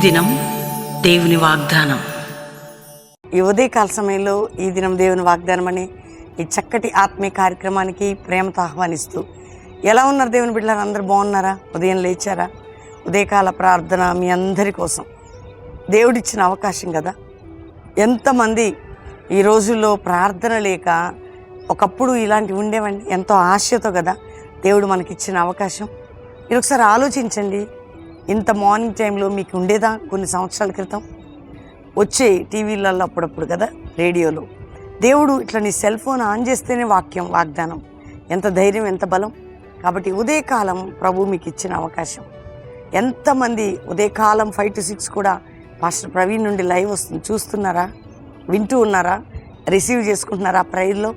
దినం దేవుని వాగ్దానం. ఈ ఉదయకాల సమయంలో ఈ దినం దేవుని వాగ్దానం అని ఈ చక్కటి ఆత్మీయ కార్యక్రమానికి ప్రేమతో ఆహ్వానిస్తూ, ఎలా ఉన్నారు దేవుని బిడ్డలారా? అందరూ బాగున్నారా? ఉదయం లేచారా? ఉదయకాల ప్రార్థన మీ అందరి కోసం దేవుడిచ్చిన అవకాశం కదా. ఎంతమంది ఈ రోజుల్లో ప్రార్థన లేక, ఒకప్పుడు ఇలాంటివి ఉండేవండి, ఎంతో ఆశతో కదా దేవుడు మనకిచ్చిన అవకాశం. మీరు ఒకసారి ఆలోచించండి, ఇంత మార్నింగ్ టైంలో మీకు ఉండేదా? కొన్ని సంవత్సరాల క్రితం వచ్చే టీవీలలో అప్పుడప్పుడు కదా, రేడియోలో దేవుడు ఇట్లా నీ సెల్ ఫోన్ ఆన్ చేస్తేనే వాగ్దానం. ఎంత ధైర్యం, ఎంత బలం. కాబట్టి ఉదయకాలం ప్రభు మీకు ఇచ్చిన అవకాశం. ఎంతమంది ఉదయకాలం 5 to 6 కూడా మాస్టర్ ప్రవీణ్ నుండి లైవ్ వస్తుంది, చూస్తున్నారా? వింటూ ఉన్నారా? రిసీవ్ చేసుకుంటున్నారా? ప్రేయర్లో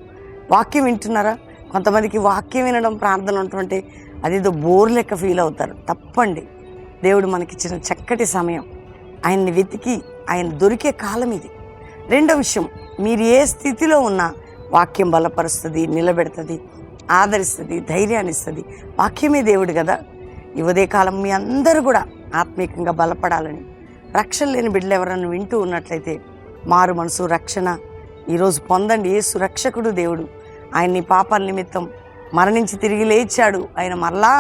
వాక్యం వింటున్నారా? కొంతమందికి వాక్యం వినడం, ప్రార్థన ఉంటుంటే అదేదో బోర్ లెక్క ఫీల్ అవుతారు. తప్పండి. దేవుడు మనకిచ్చిన చక్కటి సమయం, ఆయన్ని వెతికి ఆయన దొరికే కాలం ఇది. రెండో విషయం, మీరు ఏ స్థితిలో ఉన్నా వాక్యం బలపరుస్తుంది, నిలబెడుతుంది, ఆదరిస్తుంది, ధైర్యాన్ని ఇస్తుంది. వాక్యమే దేవుడు కదా. ఈ ఉదయకాలం మీ అందరూ కూడా ఆత్మీయంగా బలపడాలని, రక్షణ లేని బిడ్డలు ఎవరన్నా వింటూ ఉన్నట్లయితే మారు మనసు, రక్షణ ఈరోజు పొందండి. యేసు రక్షకుడు దేవుడు. ఆయన నీ పాపాల నిమిత్తం మరణించి తిరిగి లేచాడు. ఆయన మరలా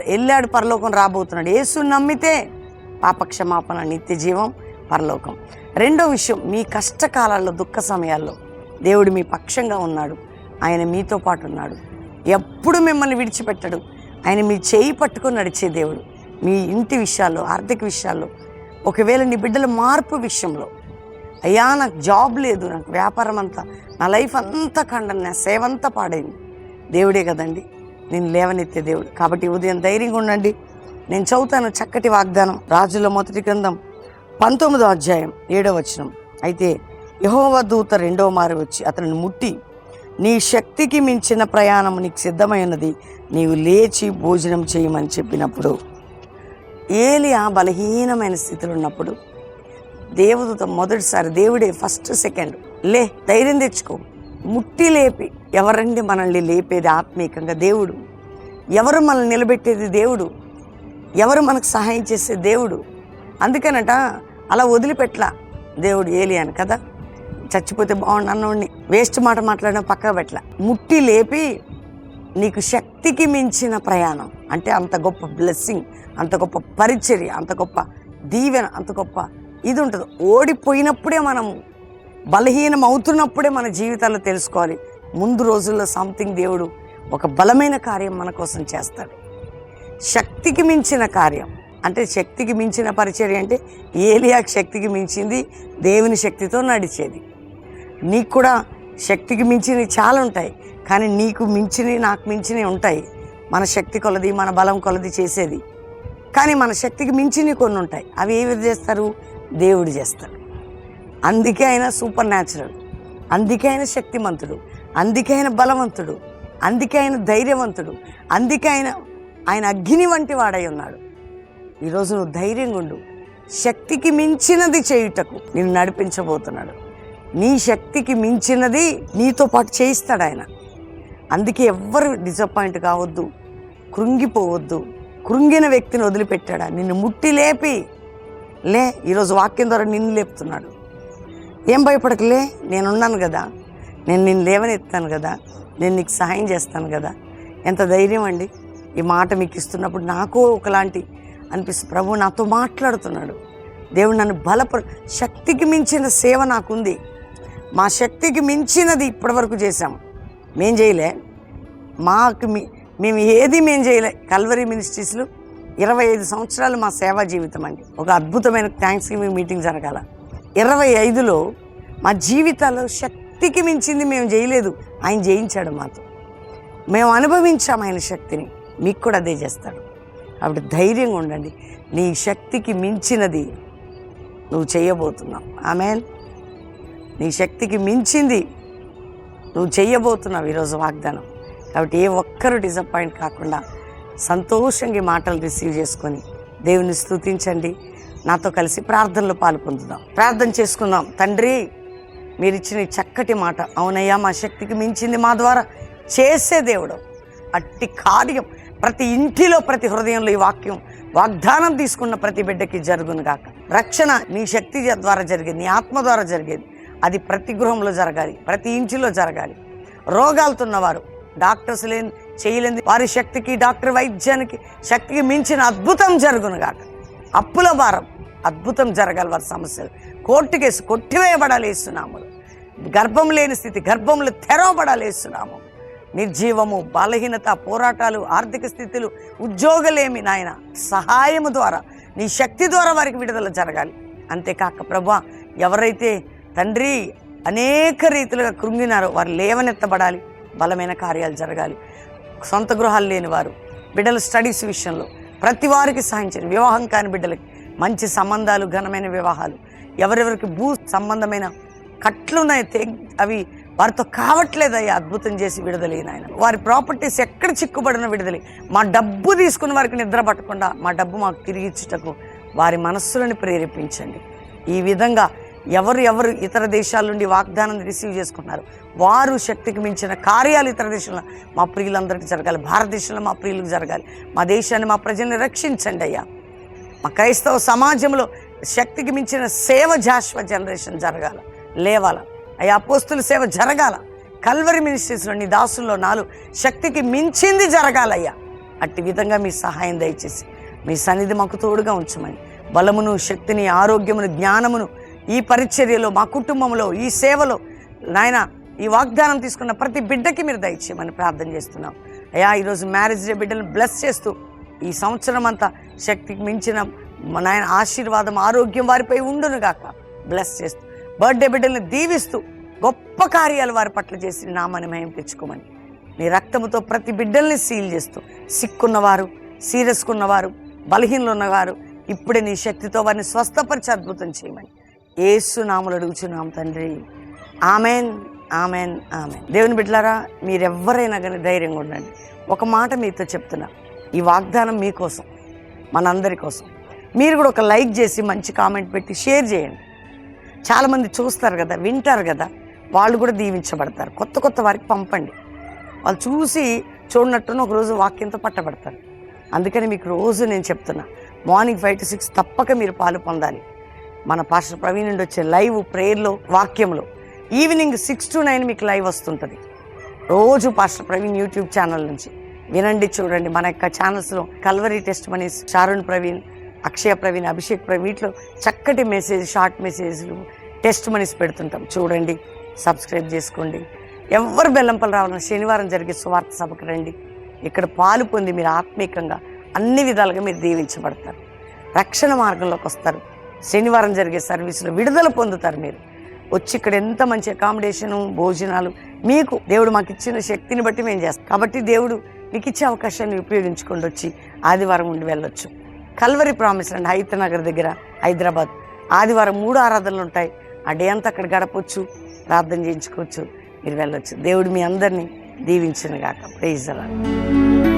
వెళ్ళాడు, పరలోకం రాబోతున్నాడు. యేసు నమ్మితే పాపక్షమాపణ, నిత్య జీవం, పరలోకం. రెండో విషయం, మీ కష్టకాలాల్లో, దుఃఖ సమయాల్లో దేవుడు మీ పక్షంగా ఉన్నాడు. ఆయన మీతో పాటు ఉన్నాడు. ఎప్పుడు మిమ్మల్ని విడిచిపెట్టడు. ఆయన మీ చేయి పట్టుకొని నడిచే దేవుడు. మీ ఇంటి విషయాల్లో, ఆర్థిక విషయాల్లో, ఒకవేళ నీ బిడ్డల మార్పు విషయంలో, అయ్యా నాకు జాబ్ లేదు, నాకు వ్యాపారం అంతా, నా లైఫ్ అంతా ఖండన, నా సేవ అంతా పాడైంది, దేవుడే కదండి నేను లేవనెత్తే దేవుడు. కాబట్టి ఉదయం ధైర్యంగా ఉండండి. నేను చదువుతాను చక్కటి వాగ్దానం. రాజుల మొదటి గ్రంథం 19వ అధ్యాయం 7వ వచనం. అయితే యెహోవా దూత రెండవ మారు వచ్చి అతనిని ముట్టి, నీ శక్తికి మించిన ప్రయాణం నీకు సిద్ధమైనది, నీవు లేచి భోజనం చేయమని చెప్పినప్పుడు, ఏలియా బలహీనమైన స్థితిలో ఉన్నప్పుడు దేవదూత మొదటిసారి, దేవుడే ఫస్ట్ సెకండ్, లే, ధైర్యం తెచ్చుకో, ముట్టి లేపి. ఎవరండి మనల్ని లేపేది ఆత్మీయంగా? దేవుడు. ఎవరు మనల్ని నిలబెట్టేది? దేవుడు. ఎవరు మనకు సహాయం చేసే? దేవుడు. అందుకనట అలా వదిలిపెట్టలా దేవుడు ఏలియాను కదా. చచ్చిపోతే బాగుండు అన్నోడిని వేస్ట్ మాట మాట్లాడడం పక్కకు పెట్టలా, ముట్టి లేపి, నీకు శక్తికి మించిన ప్రయాణం అంటే అంత గొప్ప బ్లెస్సింగ్, అంత గొప్ప పరిచర్య, అంత గొప్ప దీవెన, అంత గొప్ప ఇది ఉంటుంది. ఓడిపోయినప్పుడే, మనము బలహీనం అవుతున్నప్పుడే మన జీవితాల్లో తెలుసుకోవాలి, ముందు రోజుల్లో సంథింగ్ దేవుడు ఒక బలమైన కార్యం మన కోసం చేస్తాడు. శక్తికి మించిన కార్యం అంటే, శక్తికి మించిన పరిచర్య అంటే ఏలియాకి శక్తికి మించింది, దేవుని శక్తితో నడిచేది. నీకు కూడా శక్తికి మించినవి చాలా ఉంటాయి, కానీ నీకు మించినవి, నాకు మించినవి ఉంటాయి. మన శక్తి కొలది, మన బలం కొలది చేసేది. కానీ మన శక్తికి మించినవి కొన్ని ఉంటాయి. అవి ఏవి చేస్తారు? దేవుడు చేస్తాడు. అందుకే ఆయన సూపర్ న్యాచురల్, అందుకే ఆయన శక్తిమంతుడు, అందుకే ఆయన బలవంతుడు, అందుకే ఆయన ధైర్యవంతుడు, అందుకే ఆయన అగ్ని వంటి వాడై ఉన్నాడు. ఈరోజు నువ్వు ధైర్యంగా ఉండు. శక్తికి మించినది చేయుటకు నిన్ను నడిపించబోతున్నాడు. నీ శక్తికి మించినది నీతో పాటు చేయిస్తాడు ఆయన. అందుకే ఎవ్వరు డిసప్పాయింట్ కావద్దు, కృంగిపోవద్దు. కృంగిన వ్యక్తిని వదిలిపెట్టాడా? నిన్ను ముట్టి లేపి, లే, ఈరోజు వాక్యం ద్వారా నిన్ను లేపుతున్నాడు. ఏం భయపడకలే, నేనున్నాను కదా, నేను నిన్ను లేవనెత్తాను కదా, నేను నీకు సహాయం చేస్తాను కదా. ఎంత ధైర్యం అండి! ఈ మాట మీకు ఇస్తున్నప్పుడు నాకు ఒకలాంటి అనిపిస్తుంది, ప్రభు నాతో మాట్లాడుతున్నాడు. దేవుడు నన్ను శక్తికి మించిన సేవ నాకుంది. మా శక్తికి మించినది ఇప్పటివరకు చేశాం. మేం చేయలే, మేము ఏది చేయలే. కల్వరీ మినిస్ట్రీస్లో 25 సంవత్సరాలు మా సేవా జీవితం అండి. ఒక అద్భుతమైన థ్యాంక్స్ గివింగ్ మీటింగ్ జరగాల. 25లో మా జీవితాల్లో శక్తికి మించింది మేము చేయలేదు, ఆయన జయించాడు మాతో. మేము అనుభవించాం ఆయన శక్తిని. మీకు కూడా అదే చేస్తాడు. కాబట్టి ధైర్యంగా ఉండండి. నీ శక్తికి మించినది నువ్వు చేయబోతున్నావు. ఆమేన్. నీ శక్తికి మించింది నువ్వు చేయబోతున్నావు ఈరోజు వాగ్దానం. కాబట్టి ఏ ఒక్కరు డిసప్పాయింట్ కాకుండా సంతోషంగా ఈ మాటలు రిసీవ్ చేసుకొని దేవుని స్తుతించండి. నాతో కలిసి ప్రార్థనలో పాల్పొందుదాం. ప్రార్థన చేసుకుందాం. తండ్రి, మీరు ఇచ్చిన చక్కటి మాట, అవునయ్యా, మా శక్తికి మించింది మా ద్వారా చేసే దేవుడు. అట్టి కార్యం ప్రతి ఇంటిలో, ప్రతి హృదయంలో ఈ వాక్యం వాగ్దానం తీసుకున్న ప్రతి బిడ్డకి జరుగును గాక. రక్షణ నీ శక్తి ద్వారా జరిగేది, నీ ఆత్మ ద్వారా జరిగేది. అది ప్రతి గృహంలో జరగాలి, ప్రతి ఇంటిలో జరగాలి. రోగాలతో ఉన్నవారు, డాక్టర్స్ చేయలేని వారి శక్తికి, డాక్టర్ వైద్యానికి శక్తికి మించిన అద్భుతం జరుగును గాక. అప్పుల భారం అద్భుతం జరగాలి. వారి సమస్యలు కోర్టు కేసు కొట్టివేయబడాలి యేసునామములో. గర్భం లేని స్థితి గర్భంలో తెరవబడాలి యేసునామములో. నిర్జీవము, బలహీనత, పోరాటాలు, ఆర్థిక స్థితులు, ఉద్యోగలేమి నాయన సహాయము ద్వారా నీ శక్తి ద్వారా వారికి విడుదల జరగాలి. అంతేకాక ప్రభువా, ఎవరైతే తండ్రి అనేక రీతిలుగా కృంగినారో వారు లేవనెత్తబడాలి, బలమైన కార్యాలు జరగాలి. సొంత గృహాలు లేని వారు, బిడ్డల స్టడీస్ విషయంలో ప్రతి వారికి సహాయించండి. వివాహం కాని బిడ్డలకి మంచి సంబంధాలు, ఘనమైన వివాహాలు. ఎవరెవరికి భూ సంబంధమైన కట్లున్నాయి, అవి వారితో కావట్లేదయ్యా, అద్భుతం చేసి విడుదలైన ఆయన. వారి ప్రాపర్టీస్ ఎక్కడ చిక్కుబడిన విడుదల. మా డబ్బు తీసుకుని వారికి నిద్ర పట్టకుండా మా డబ్బు మాకు తిరిగి ఇచ్చుటకు వారి మనస్సులను ప్రేరేపించండి. ఈ విధంగా ఎవరు ఇతర దేశాల నుండి వాగ్దానం రిసీవ్ చేసుకున్నారు వారు శక్తికి మించిన కార్యాలు ఇతర దేశంలో మా ప్రియులందరికీ జరగాలి. భారతదేశంలో మా ప్రియులకు జరగాలి. మా దేశాన్ని, మా ప్రజల్ని రక్షించండి అయ్యా. మా క్రైస్తవ సమాజంలో శక్తికి మించిన సేవ, జాషువా జనరేషన్ జరగాల, లేవాల అయ్యా. అపోస్తుల సేవ జరగాల. కల్వరి మినిస్ట్రీస్లో నీ దాసుల్లో నాలో శక్తికి మించింది జరగాలయ్యా. అట్టి విధంగా మీ సహాయం దయచేసి మీ సన్నిధి మాకు తోడుగా ఉంచమని, బలమును, శక్తిని, ఆరోగ్యమును, జ్ఞానమును ఈ పరిచర్యలో, మా కుటుంబంలో, ఈ సేవలో నాయన ఈ వాగ్దానం తీసుకున్న ప్రతి బిడ్డకి మీరు దయచేయమని ప్రార్థన చేస్తున్నాం అయ్యా. ఈరోజు మ్యారేజ్ డే బిడ్డలను బ్లెస్ చేస్తూ ఈ సంవత్సరం అంతా శక్తికి మించిన నాయన ఆశీర్వాదం, ఆరోగ్యం వారిపై ఉండును గాక. బ్లెస్ చేస్తూ బర్త్డే బిడ్డల్ని దీవిస్తూ గొప్ప కార్యాలు వారి పట్ల చేసి నామాన్ని మహిమ తెచ్చుకోమని, నీ రక్తముతో ప్రతి బిడ్డల్ని సీల్ చేస్తూ సిక్కున్నవారు, సీరియస్కున్నవారు, బలహీనలు ఉన్నవారు ఇప్పుడే నీ శక్తితో వారిని స్వస్థపరిచి అద్భుతం చేయమని యేసు నామములో అడుగుచున్నాం తండ్రి. Amen, amen, amen. దేవుని బిడ్డలారా, మీరెవ్వరైనా కానీ ధైర్యంగా ఉండండి. ఒక మాట మీతో చెప్తున్నా, ఈ వాగ్దానం మీకోసం, మనందరి కోసం. మీరు కూడా ఒక లైక్ చేసి మంచి కామెంట్ పెట్టి షేర్ చేయండి. చాలామంది చూస్తారు కదా, వింటారు కదా, వాళ్ళు కూడా దీవించబడతారు. కొత్త వారికి పంపండి. వాళ్ళు చూసి చూడనట్టున ఒకరోజు వాక్యంతో పట్టబడతారు. అందుకని మీకు రోజు నేను చెప్తున్నా, మార్నింగ్ 5 to 6 తప్పక మీరు పాలు పొందాలి. మన పాస్టర్ ప్రవీణ్ నుండి వచ్చే లైవ్ ప్రేయర్లో, వాక్యంలో. ఈవినింగ్ 6 to 9 మీకు లైవ్ వస్తుంటుంది రోజు పాస్టర్ ప్రవీణ్ యూట్యూబ్ ఛానల్ నుంచి. వినండి, చూడండి. మన యొక్క ఛానల్స్లో కల్వరీ టెస్ట్ మనీస్, షారుణ్ ప్రవీణ్, అక్షయ ప్రవీణ్, అభిషేక్ ప్రవీణ్, వీటిలో చక్కటి మెసేజ్, షార్ట్ మెసేజ్లు, టెస్ట్ మనీస్ పెడుతుంటాం. చూడండి, సబ్స్క్రైబ్ చేసుకోండి. ఎవరు బెల్లంపల్లి రావాలన్నా శనివారం జరిగే సువార్త సభకు రండి. ఇక్కడ పాలు పొంది మీరు ఆత్మీకంగా అన్ని విధాలుగా మీరు దీవించబడతారు. రక్షణ మార్గంలోకి వస్తారు. శనివారం జరిగే సర్వీసులో విడుదల పొందుతారు. మీరు వచ్చి ఇక్కడ ఎంత మంచి అకామిడేషను, భోజనాలు, మీకు దేవుడు మాకు ఇచ్చిన శక్తిని బట్టి మేము చేస్తాం. కాబట్టి దేవుడు మీకు ఇచ్చే అవకాశాన్ని ఉపయోగించుకొని వచ్చి ఆదివారం ఉండి వెళ్ళొచ్చు. కల్వరీ ప్రామిస్ అండి, హైతనగర్ దగ్గర, హైదరాబాద్. ఆదివారం 3 ఆరాధనలు ఉంటాయి. ఆ డే అంతా అక్కడ గడపచ్చు, ప్రార్థన చేయించుకోవచ్చు, మీరు వెళ్ళొచ్చు. దేవుడు మీ అందరినీ దీవించును గాక. Praise the lord.